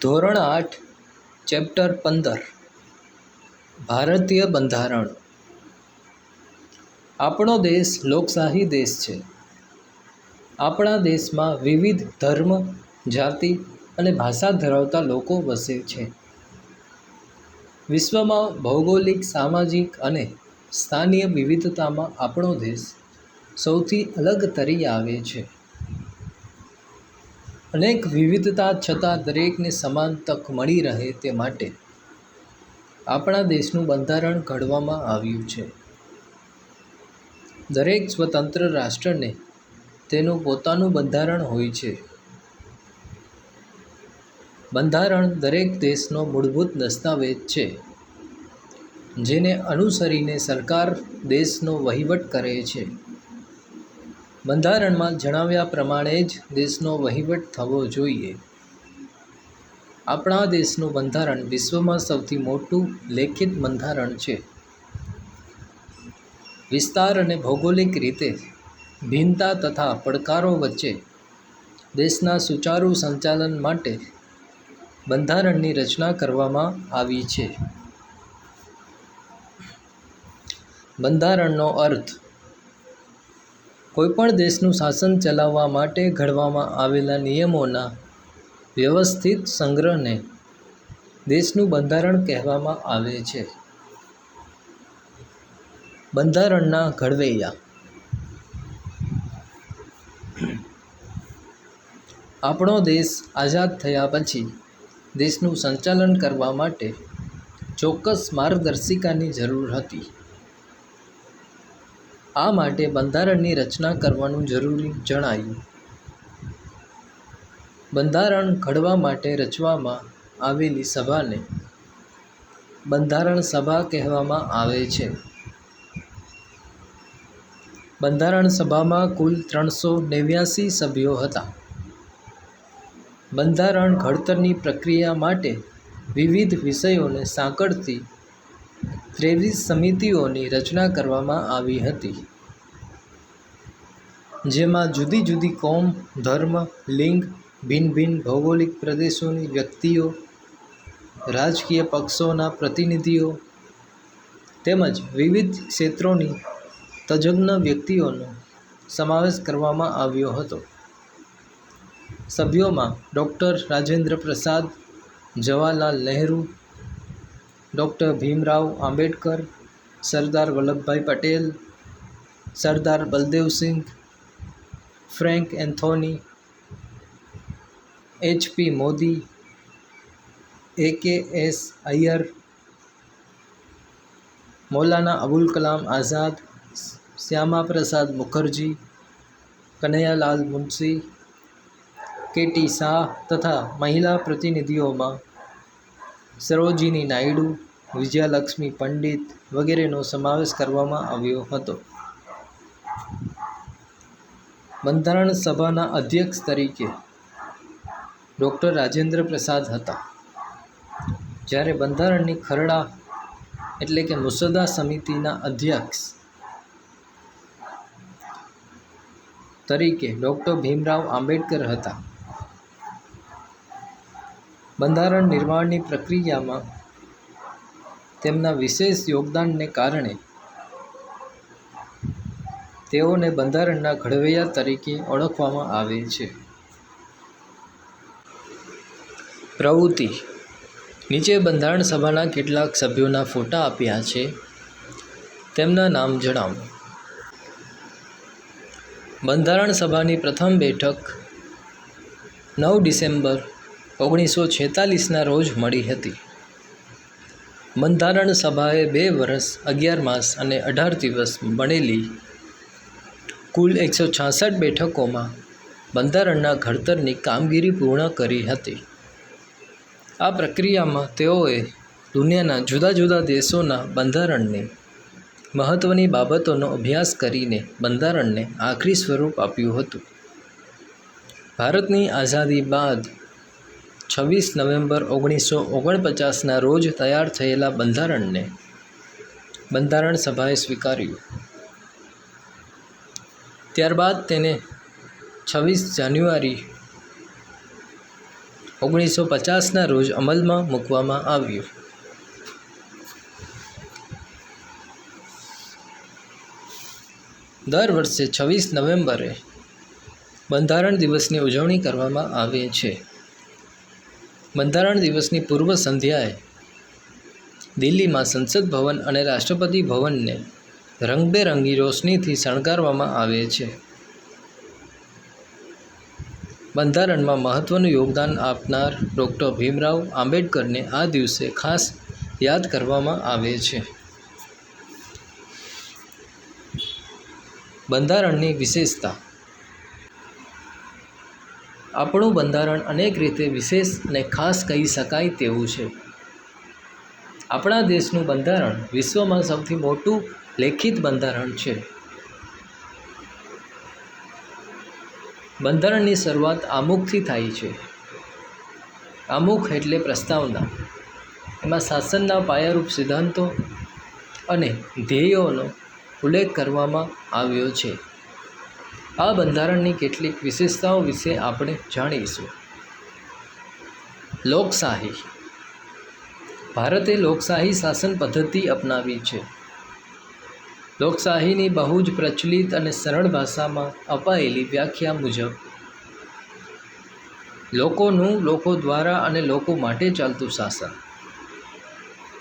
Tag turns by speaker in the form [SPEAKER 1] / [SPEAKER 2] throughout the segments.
[SPEAKER 1] ધોરણ 8 ચેપ્ટર 15 ભારતીય બંધારણ. આપણો દેશ લોકશાહી દેશ છે. આપણા દેશમાં વિવિધ ધર્મ, જાતિ અને ભાષા ધરાવતા લોકો વસે છે. વિશ્વમાં ભૌગોલિક, સામાજિક અને સ્થાનીય વિવિધતામાં આપણો દેશ સૌથી અલગ તરી આવે છે. અનેક વિવિધતા છતાં દરેકને સમાન તક મળી રહે તે માટે આપણા દેશનું બંધારણ ઘડવામાં આવ્યું છે. દરેક સ્વતંત્ર રાષ્ટ્રને તેનું પોતાનું બંધારણ હોય છે. બંધારણ દરેક દેશનો મૂળભૂત દસ્તાવેજ છે, જેને અનુસરીને સરકાર દેશનો વહીવટ કરે છે. બંધારણમાં જણાવ્યા પ્રમાણે જ દેશનો વહીવટ થવો જોઈએ. આપણા દેશનું બંધારણ વિશ્વમાં સૌથી મોટું લેખિત બંધારણ છે. વિસ્તાર અને ભૌગોલિક રીતે ભિન્નતા તથા પડકારો વચ્ચે દેશના સુચારુ સંચાલન માટે બંધારણની રચના કરવામાં આવી છે. બંધારણનો અર્થ કોઈપણ દેશનું શાસન ચલાવવા માટે ઘડવામાં આવેલા નિયમોના વ્યવસ્થિત સંગ્રહને દેશનું બંધારણ કહેવામાં આવે છે. બંધારણના ઘડવૈયા. આપણો દેશ આઝાદ થયા પછી દેશનું સંચાલન કરવા માટે ચોક્કસ માર્ગદર્શિકાની જરૂર હતી. આ માટે બંધારણની રચના કરવાનું જરૂરી જણાયું. બંધારણ ઘડવા માટે રચવામાં આવેલી સભાને બંધારણ સભા કહેવામાં આવે છે. બંધારણ સભામાં કુલ 389 સભ્યો હતા. બંધારણ ઘડતરની પ્રક્રિયા માટે વિવિધ વિષયોને સાંકળતી 23 સમિતિઓની રચના કરવામાં આવી હતી, જેમાં જુદી જુદી કોમ, ધર્મ, લિંગ, ભિન્ન ભિન્ન ભૌગોલિક પ્રદેશોની વ્યક્તિઓ, રાજકીય પક્ષોના પ્રતિનિધિઓ તેમજ વિવિધ ક્ષેત્રોની તજજ્ઞ વ્યક્તિઓનો સમાવેશ કરવામાં આવ્યો હતો. સભ્યોમાં doctor Rajendra Prasad, Jawaharlal Nehru, doctor Bhimrao Ambedkar, Sardar Vallabhbhai Patel, Sardar Baldev Singh, Frank Anthony, HP. Modi, AKS. Ayyar, Maulana Abul Kalam Azad, Shyama Prasad Mukherjee, Kanaiyalal Munshi, કે.ટી. Shah તથા મહિલા પ્રતિનિધિઓમાં સરોજિની નાયડુ, વિજયાલક્ષ્મી પંડિત વગેરેનો સમાવેશ કરવામાં આવ્યો હતો. બંધારણ સભાના અધ્યક્ષ તરીકે ડૉક્ટર રાજેન્દ્ર પ્રસાદ હતા, જ્યારે બંધારણની ખરડા એટલે કે મુસદ્દા સમિતિના અધ્યક્ષ તરીકે ડૉક્ટર ભીમરાવ આંબેડકર હતા. બંધારણ નિર્માણની પ્રક્રિયામાં તેમના વિશેષ યોગદાનને કારણે તેઓને બંધારણના ઘડવૈયા તરીકે ઓળખવામાં આવે છે. પ્રવૃત્તિ. નીચે બંધારણ સભાના કેટલાક સભ્યોના ફોટા આપ્યા છે, તેમના નામ જણાવો. બંધારણ સભાની પ્રથમ બેઠક 9 ડિસેમ્બર 1946ના રોજ મળી હતી. બંધારણ સભાએ 2 વર્ષ, 11 માસ અને 18 દિવસ મળેલી કુલ 166 બેઠકોમાં બંધારણના ઘડતરની કામગીરી પૂર્ણ કરી હતી. આ પ્રક્રિયામાં તેઓએ દુનિયાના જુદા જુદા દેશોના બંધારણની મહત્ત્વની બાબતોનો અભ્યાસ કરીને બંધારણને આખરી સ્વરૂપ આપ્યું હતું. ભારતની આઝાદી બાદ 26 નવેમ્બર 1949ના રોજ તૈયાર થયેલા બંધારણને બંધારણ સભાએ સ્વીકાર્યું. ત્યારબાદ તેને 26 જાન્યુઆરી 1950ના રોજ અમલમાં મૂકવામાં આવ્યું. દર વર્ષે 26 નવેમ્બરે બંધારણ દિવસની ઉજવણી કરવામાં આવે છે. બંધારણ દિવસની પૂર્વ સંધ્યાએ દિલ્હીમાં સંસદ ભવન અને રાષ્ટ્રપતિ ભવનને રંગબેરંગી રોશનીથી શણગારવામાં આવે છે. બંધારણમાં મહત્વનું યોગદાન આપનાર ડૉક્ટર ભીમરાવ આંબેડકરને આ દિવસે ખાસ યાદ કરવામાં આવે છે. બંધારણની વિશેષતા. આપણું બંધારણ અનેક રીતે વિશેષ અને ખાસ કહી શકાય તેવું છે. આપણા દેશનું બંધારણ વિશ્વમાં સૌથી મોટું લેખિત બંધારણ છે. બંધારણની શરૂઆત આમુખથી થાય છે. આમુખ એટલે પ્રસ્તાવના. એમાં શાસનના પાયારૂપ સિદ્ધાંતો અને ધ્યેયોનો ઉલ્લેખ કરવામાં આવ્યો છે. આ બંધારણની કેટલીક વિશેષતાઓ વિશે આપણે જાણીશું. લોકશાહી. ભારતે લોકશાહી શાસન પદ્ધતિ અપનાવી છે. લોકશાહીની બહુ જ પ્રચલિત અને સરળ ભાષામાં અપાયેલી વ્યાખ્યા મુજબ લોકોનું, લોકો દ્વારા અને લોકો માટે ચાલતું શાસન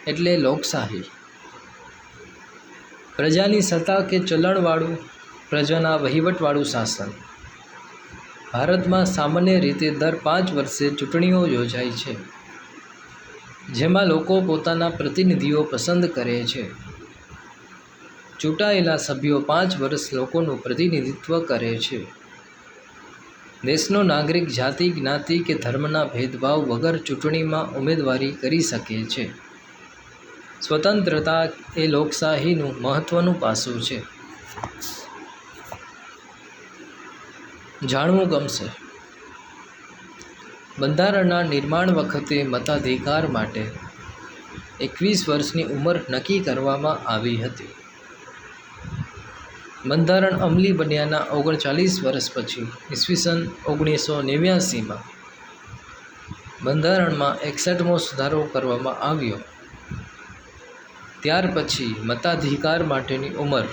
[SPEAKER 1] એટલે લોકશાહી. પ્રજાની સત્તા કે ચલણવાળું, પ્રજાના વહીવટવાળું શાસન. ભારતમાં સામાન્ય રીતે દર 5 વર્ષે ચૂંટણીઓ યોજાય છે, જેમાં લોકો પોતાના પ્રતિનિધિઓ પસંદ કરે છે. ચૂંટાયેલા સભ્યો 5 વર્ષ લોકોનું પ્રતિનિધિત્વ કરે છે. દેશનો નાગરિક જાતિ, જ્ઞાતિ કે ધર્મના ભેદભાવ વગર ચૂંટણીમાં ઉમેદવારી કરી શકે છે. સ્વતંત્રતા એ લોકશાહીનું મહત્વનું પાસું છે. જાણવું ગમશે. બંધારણના નિર્માણ વખતે મતાધિકાર માટે 21 વર્ષની ઉંમર નક્કી કરવામાં આવી હતી. બંધારણ અમલી બન્યાના 39 વર્ષ પછી ઈસવીસન 1989માં બંધારણમાં 61મો સુધારો કરવામાં આવ્યો. ત્યાર પછી મતાધિકાર માટેની ઉંમર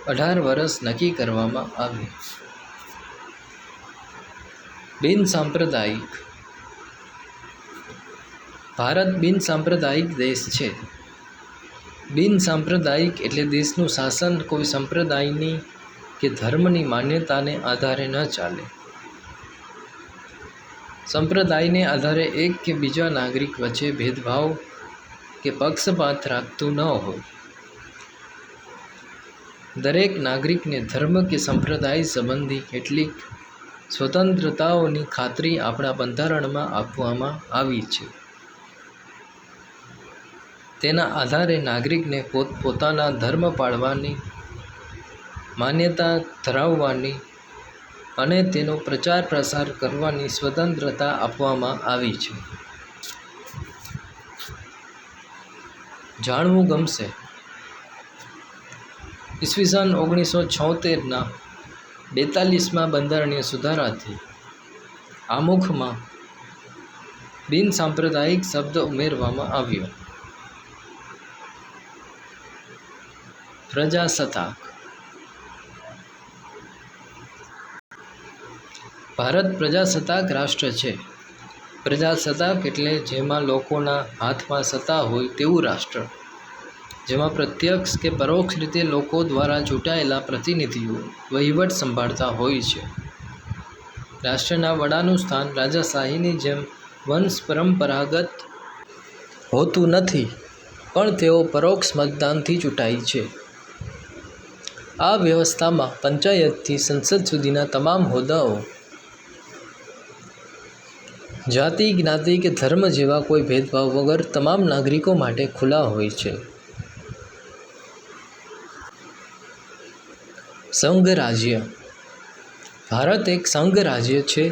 [SPEAKER 1] 18 વર્ષ નક્કી કરવામાં આવી. બિનસાંપ્રદાયિક. ભારત બિનસાંપ્રદાયિક દેશ છે. બિનસાંપ્રદાયિક એટલે દેશનું શાસન કોઈ સંપ્રદાયની કે ધર્મની માન્યતાને આધારે ન ચાલે. સંપ્રદાયને આધારે એક કે બીજા નાગરિક વચ્ચે ભેદભાવ કે પક્ષપાત રાખતું ન હોય. દરેક નાગરિકને ધર્મ કે સંપ્રદાય સંબંધી કેટલીક સ્વતંત્રતાઓની ખાતરી આપણા બંધારણમાં આપવામાં આવી છે. તેના આધારે નાગરિકને પોતપોતાના ધર્મ પાળવાની, માન્યતા ધરાવવાની અને તેનો પ્રચાર પ્રસાર કરવાની સ્વતંત્રતા આપવામાં આવી છે. જાણવું ગમશે. ઈસવીસન 1976ના 42મા બંધારણીય સુધારાથી આમુખમાં બિનસાંપ્રદાયિક શબ્દ ઉમેરવામાં આવ્યો. પ્રજાસત્તાક. ભારત પ્રજાસત્તાક રાષ્ટ્ર છે. પ્રજાસત્તાક એટલે જેમાં લોકોના હાથમાં સત્તા હોય તેવું રાષ્ટ્ર, જેમાં પ્રત્યક્ષ કે પરોક્ષ રીતે લોકો દ્વારા ચૂંટાયેલા પ્રતિનિધિઓ વહીવટ સંભાળતા હોય છે. રાષ્ટ્રના વડાનું સ્થાન રાજાશાહીની જેમ વંશ પરંપરાગત હોતું નથી, પણ તેઓ પરોક્ષ મતદાનથી ચૂંટાય છે. આ વ્યવસ્થામાં પંચાયતથી સંસદ સુધીના તમામ હોદ્દાઓ જાતિ, જ્ઞાતિ કે ધર્મ જેવા કોઈ ભેદભાવ વગર તમામ નાગરિકો માટે ખુલ્લા હોય છે. સંઘ રાજ્ય. ભારત એક સંઘ રાજ્ય છે,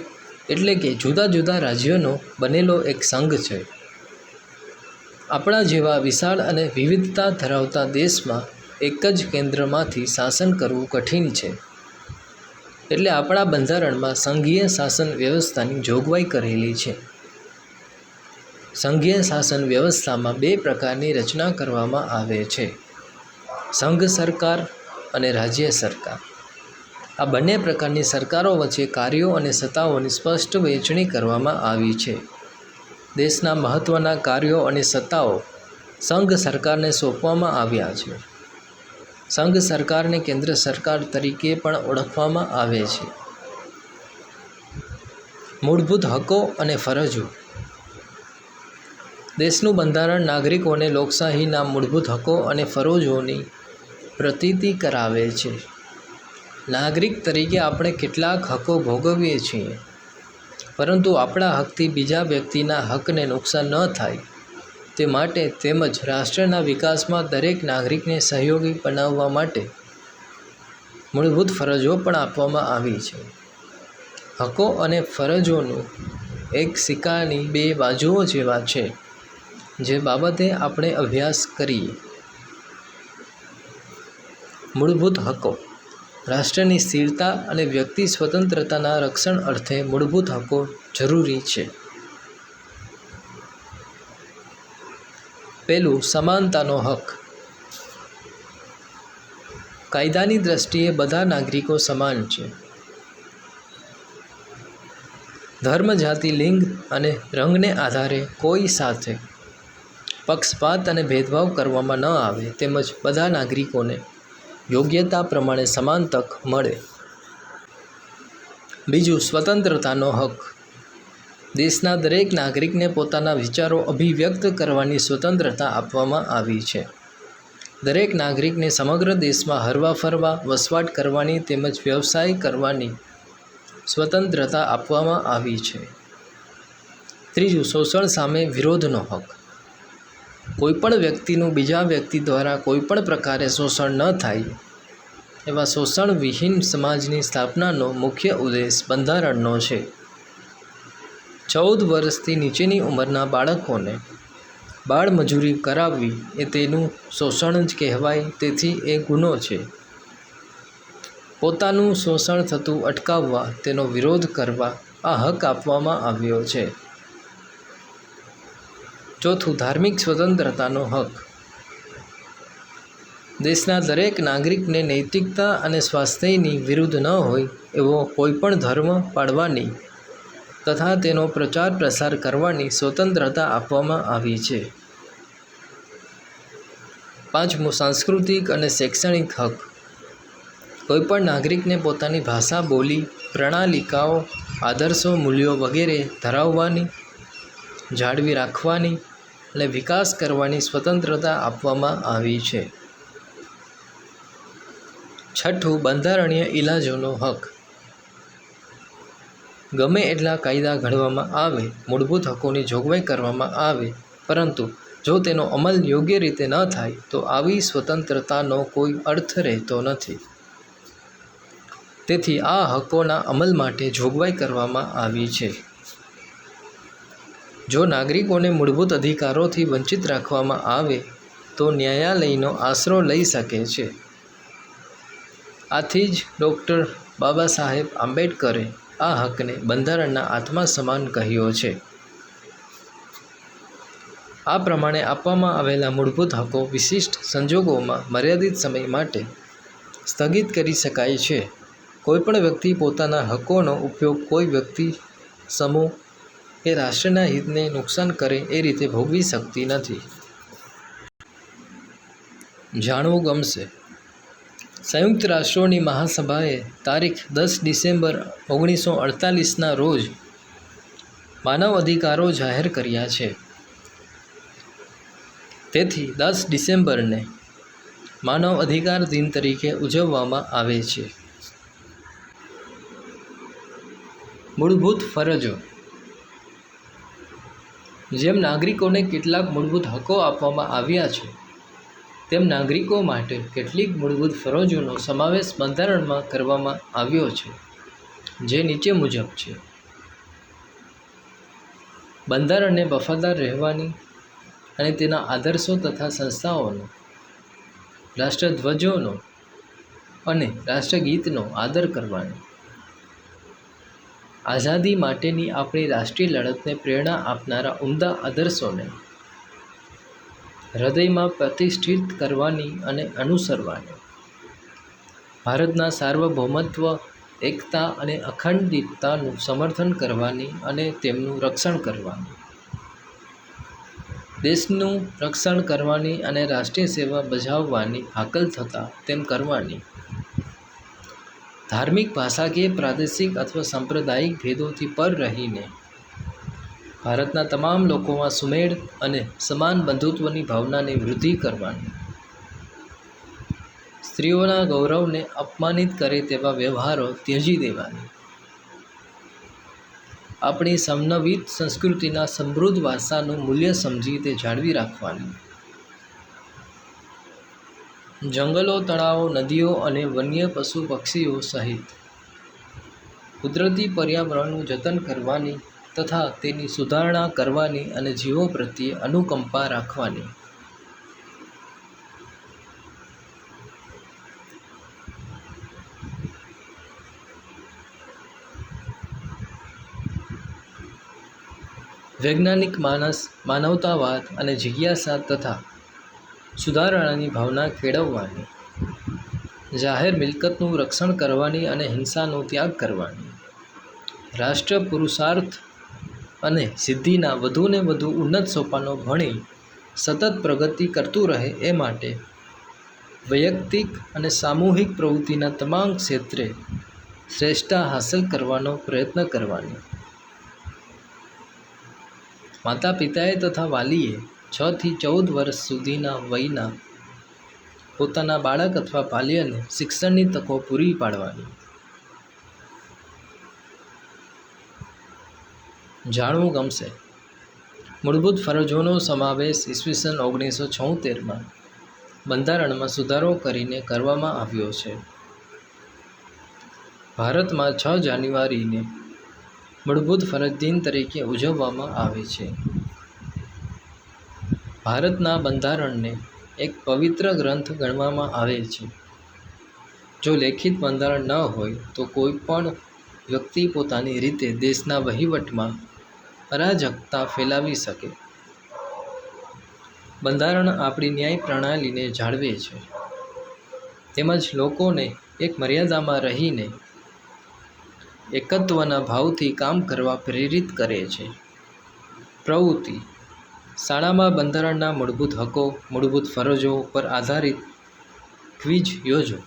[SPEAKER 1] એટલે કે જુદા જુદા રાજ્યોનો બનેલો એક સંઘ છે. આપણા જેવા વિશાળ અને વિવિધતા ધરાવતા દેશમાં એક જ કેન્દ્રમાંથી શાસન કરવું કઠિન છે. એટલે આપણા બંધારણમાં સંઘીય શાસન વ્યવસ્થાની જોગવાઈ કરેલી છે. સંઘીય શાસન વ્યવસ્થામાં 2 પ્રકારની રચના કરવામાં આવે છે: સંઘ સરકાર અને રાજ્ય સરકાર. આ બંને પ્રકારની સરકારો વચ્ચે કાર્યો અને સત્તાઓની સ્પષ્ટ વહેંચણી કરવામાં આવી છે. દેશના મહત્ત્વના કાર્યો અને સત્તાઓ સંઘ સરકારને સોંપવામાં આવ્યા છે. સંઘ સરકારને કેન્દ્ર સરકાર તરીકે પણ ઓળખવામાં આવે છે. મૂળભૂત હક્કો અને ફરજો. દેશનું બંધારણ નાગરિકોને લોકશાહીના મૂળભૂત હક્કો અને ફરજોની પ્રતીતિ કરાવે છે. નાગરિક તરીકે આપણે કેટલાક હક્કો ભોગવીએ છીએ, પરંતુ આપણા હકથી બીજા વ્યક્તિના હકને નુકસાન ન થાય તે માટે તેમજ રાષ્ટ્રના વિકાસમાં દરેક નાગરિકને સહયોગી બનાવવા માટે મૂળભૂત ફરજો પણ આપવામાં આવી છે. હક્કો અને ફરજોનું એક સિક્કાની 2 બાજુઓ જેવા છે, જે બાબતે આપણે અભ્યાસ કરીએ. મૂળભૂત હક્કો. રાષ્ટ્રની સ્થિરતા અને વ્યક્તિ સ્વતંત્રતાના રક્ષણ અર્થે મૂળભૂત હક્કો જરૂરી છે. પહેલું, સમાનતાનો હક. કાયદાની દ્રષ્ટિએ બધા નાગરિકો સમાન છે. ધર્મ, જાતિ, લિંગ અને રંગને આધારે કોઈ સાથે પક્ષપાત અને ભેદભાવ કરવામાં ન આવે, તેમજ બધા નાગરિકોને યોગ્યતા પ્રમાણે સમાન તક મળે. બીજું, સ્વતંત્રતાનો હક. દેશના દરેક નાગરિકને પોતાના વિચારો અભિવ્યક્ત કરવાની સ્વતંત્રતા આપવામાં આવી છે. દરેક નાગરિકને સમગ્ર દેશમાં હરવા ફરવા, વસવાટ કરવાની તેમજ વ્યવસાય કરવાની સ્વતંત્રતા આપવામાં આવી છે. ત્રીજું, શોષણ સામે વિરોધનો હક. કોઈપણ વ્યક્તિનું બીજા વ્યક્તિ દ્વારા કોઈપણ પ્રકારે શોષણ ન થાય એવા શોષણવિહીન સમાજની સ્થાપનાનો મુખ્ય ઉદ્દેશ બંધારણનો છે. 14 વર્ષથી નીચેની ઉંમરના બાળકોને બાળમજૂરી કરાવવી એ તેનું શોષણ જ કહેવાય. તેથી એ ગુનો છે. પોતાનું શોષણ થતું અટકાવવા, તેનો વિરોધ કરવા આ હક આપવામાં આવ્યો છે. ચોથું, ધાર્મિક સ્વતંત્રતાનો હક. દેશના દરેક નાગરિકને નૈતિકતા અને સ્વાસ્થ્યની વિરુદ્ધ ન હોય એવો કોઈપણ ધર્મ પાળવાની તથા તેનો પ્રચાર પ્રસાર કરવાની સ્વતંત્રતા આપવામાં આવી છે. પાંચમું, સાંસ્કૃતિક અને શૈક્ષણિક હક. કોઈપણ નાગરિકને પોતાની ભાષા, બોલી, પ્રણાલિકાઓ, આદર્શો, મૂલ્યો વગેરે ધરાવવાની, જાળવી રાખવાની અને વિકાસ કરવાની સ્વતંત્રતા આપવામાં આવી છે. છઠ્ઠું, બંધારણીય ઇલાજોનો હક. ગમે એટલા કાયદા ઘડવામાં આવે, મૂળભૂત હક્કોની જોગવાઈ કરવામાં આવે, પરંતુ જો તેનો અમલ યોગ્ય રીતે ન થાય તો આવી સ્વતંત્રતાનો કોઈ અર્થ રહેતો નથી. તેથી આ હક્કોના અમલ માટે જોગવાઈ કરવામાં આવી છે. જો નાગરિકોને મૂળભૂત અધિકારોથી વંચિત રાખવામાં આવે તો ન્યાયાલયનો આશરો લઈ શકે છે. આથી જ ડૉ. બાબા સાહેબ આંબેડકરે આ હકને બંધારણના આત્મા સમાન કહ્યો છે. આ પ્રમાણે આપવામાં આવેલા મૂળભૂત હક્કો વિશિષ્ટ સંજોગોમાં મર્યાદિત સમય માટે સ્થગિત કરી શકાય છે. કોઈપણ વ્યક્તિ પોતાના હક્કોનો ઉપયોગ કોઈ વ્યક્તિ, સમૂહ કે રાષ્ટ્રના હિતને નુકસાન કરે એ રીતે ભોગવી શકતી નથી. જાણવું ગમશે. સંયુક્ત રાષ્ટ્રોની મહાસભાએ તારીખ 10 ડિસેમ્બર 1948ના રોજ માનવ અધિકારો જાહેર કર્યા છે. તેથી 10 ડિસેમ્બરને માનવ અધિકાર દિન તરીકે ઉજવવામાં આવે છે. મૂળભૂત ફરજો. જેમ નાગરિકોને કેટલાક મૂળભૂત હક્કો આપવામાં આવ્યા છે, તેમ નાગરિકો માટે કેટલીક મૂળભૂત ફરજોનો સમાવેશ બંધારણમાં કરવામાં આવ્યો છે, જે નીચે મુજબ છે. બંધારણને વફાદાર રહેવાની અને તેના આદર્શો તથા સંસ્થાઓનો, રાષ્ટ્રધ્વજોનો અને રાષ્ટ્રગીતનો આદર કરવાનો. આઝાદી માટેની આપણી રાષ્ટ્રીય લડતને પ્રેરણા આપનારા ઉમદા આદર્શોને હૃદયમાં પ્રતિષ્ઠિત કરવાની અને અનુસરવાની, ભારતના સાર્વભૌમત્વ, એકતા અને અખંડિતતાનું સમર્થન કરવાની અને તેમનું રક્ષણ કરવાની, દેશનું રક્ષણ કરવાની અને રાષ્ટ્રીય સેવા બજાવવાની હાકલ થતાં તેમ કરવાની, ધાર્મિક, ભાષાકીય, પ્રાદેશિક અથવા સાંપ્રદાયિક ભેદોથી પર રહીને ભારતના તમામ લોકોમાં સુમેળ અને સમાન બંધુત્વની ભાવનાની વૃદ્ધિ કરવાની, સ્ત્રીઓના ગૌરવને અપમાનિત કરે તેવા વ્યવહારો ત્યજી દેવાની, આપણી સમન્વિત સંસ્કૃતિના સમૃદ્ધ વારસાનું મૂલ્ય સમજી તે જાળવી રાખવાની, જંગલો, તળાવો, નદીઓ અને વન્ય પશુ પક્ષીઓ સહિત કુદરતી પર્યાવરણનું જતન કરવાની તથા તેની સુધારણા કરવાની અને જીવો પ્રત્યે અનુકંપા રાખવાની, વૈજ્ઞાનિક માનવતાવાદ અને જિજ્ઞાસા તથા સુધારણાની ભાવના કેળવવાની, જાહેર મિલકતનું રક્ષણ કરવાની અને હિંસાનો ત્યાગ કરવાની, રાષ્ટ્ર પુરુષાર્થ અને સિદ્ધિના વધુને વધુ ઉન્નત સોપાનો ભણી સતત પ્રગતિ કરતું રહે એ માટે વૈયક્તિક અને સામૂહિક પ્રવૃત્તિના તમામ ક્ષેત્રે શ્રેષ્ઠતા હાંસલ કરવાનો પ્રયત્ન કરવાની, માતા પિતાએ તથા વાલીએ 6 થી 14 વર્ષ સુધીના વયના પોતાના બાળક અથવા બાલ્યને શિક્ષણની તકો પૂરી પાડવાની, જાણવું ગમશે મૂળભૂત ફરજોનો સમાવેશ ઈસવીસન 1976માં બંધારણમાં સુધારો કરીને કરવામાં આવ્યો છે. ભારતમાં 6 જાન્યુઆરીને મૂળભૂત ફરજ દિન તરીકે ઉજવવામાં આવે છે. ભારતના બંધારણને એક પવિત્ર ગ્રંથ ગણવામાં આવે છે. જો લેખિત બંધારણ ન હોય તો કોઈ પણ વ્યક્તિ પોતાની રીતે દેશના વહીવટમાં અરાજકતા ફેલાવી શકે. બંધારણ આપણી ન્યાય પ્રણાલીને જાળવે છે તેમજ લોકોને એક મર્યાદામાં રહીને એકત્વના ભાવથી કામ કરવા પ્રેરિત કરે છે. પ્રવૃત્તિ: શાળામાં બંધારણના મૂળભૂત હકો, મૂળભૂત ફરજો પર આધારિત ક્વિઝ યોજો.